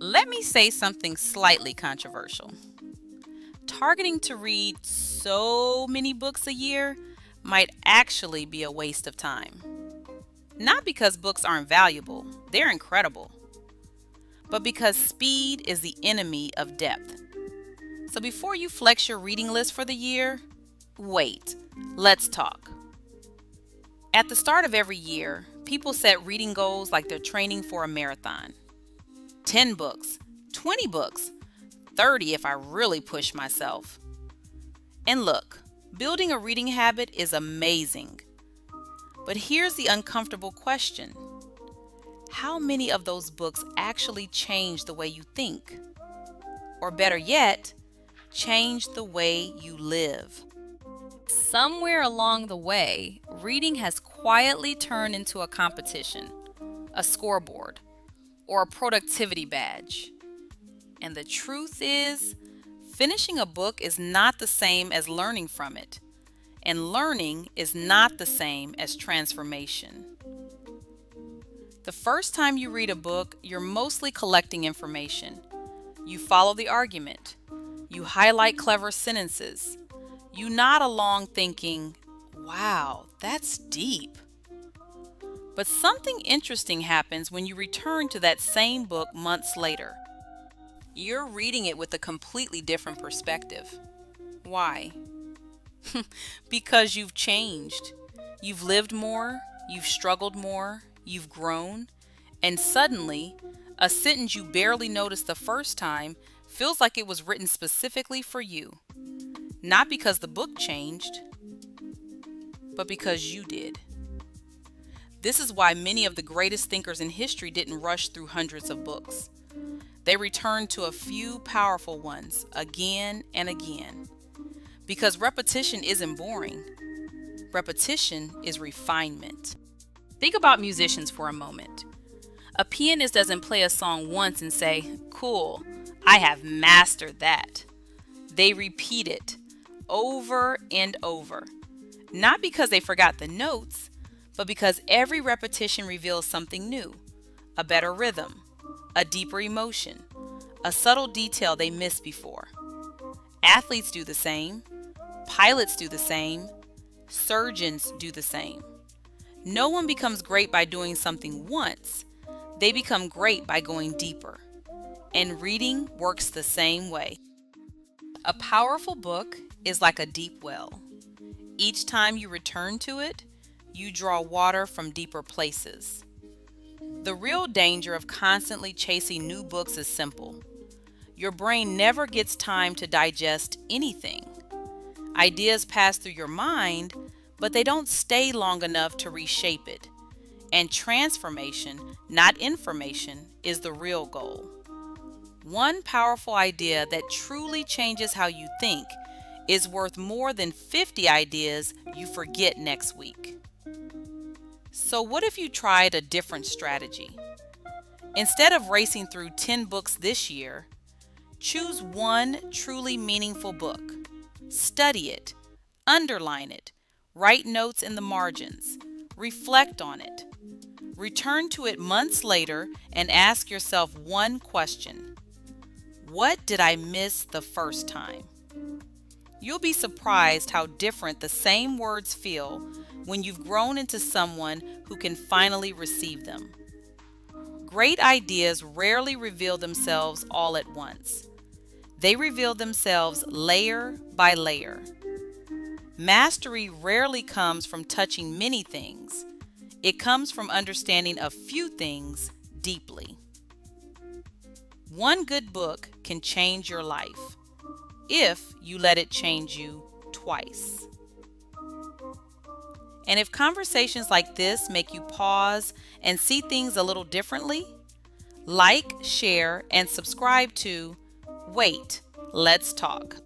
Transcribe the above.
Let me say something slightly controversial. Targeting to read so many books a year might actually be a waste of time. Not because books aren't valuable, they're incredible, but because speed is the enemy of depth. So before you flex your reading list for the year, wait, let's talk. At the start of every year, people set reading goals like they're training for a marathon. 10 books, 20 books, 30 if I really push myself. And look, building a reading habit is amazing. But here's the uncomfortable question. How many of those books actually change the way you think? Or better yet, change the way you live? Somewhere along the way, reading has quietly turned into a competition, a scoreboard, or a productivity badge. And the truth is, finishing a book is not the same as learning from it, and learning is not the same as transformation. The first time you read a book, you're mostly collecting information. You follow the argument. You highlight clever sentences. You nod along thinking, wow, that's deep. But something interesting happens when you return to that same book months later. You're reading it with a completely different perspective. Why? Because you've changed. You've lived more, you've struggled more, you've grown, and suddenly, a sentence you barely noticed the first time feels like it was written specifically for you. Not because the book changed, but because you did. This is why many of the greatest thinkers in history didn't rush through hundreds of books. They returned to a few powerful ones again and again. Because repetition isn't boring. Repetition is refinement. Think about musicians for a moment. A pianist doesn't play a song once and say, "Cool, I have mastered that." They repeat it over and over. Not because they forgot the notes, but because every repetition reveals something new, a better rhythm, a deeper emotion, a subtle detail they missed before. Athletes do the same. Pilots do the same. Surgeons do the same. No one becomes great by doing something once. They become great by going deeper. And reading works the same way. A powerful book is like a deep well. Each time you return to it, you draw water from deeper places. The real danger of constantly chasing new books is simple. Your brain never gets time to digest anything. Ideas pass through your mind, but they don't stay long enough to reshape it. And transformation, not information, is the real goal. One powerful idea that truly changes how you think is worth more than 50 ideas you forget next week. So what if you tried a different strategy? Instead of racing through 10 books this year, choose one truly meaningful book. Study it, underline it, write notes in the margins, reflect on it. Return to it months later and ask yourself one question. What did I miss the first time? You'll be surprised how different the same words feel when you've grown into someone who can finally receive them. Great ideas rarely reveal themselves all at once. They reveal themselves layer by layer. Mastery rarely comes from touching many things. It comes from understanding a few things deeply. One good book can change your life if you let it change you twice. And if conversations like this make you pause and see things a little differently, like, share, and subscribe to Wait, Let's Talk.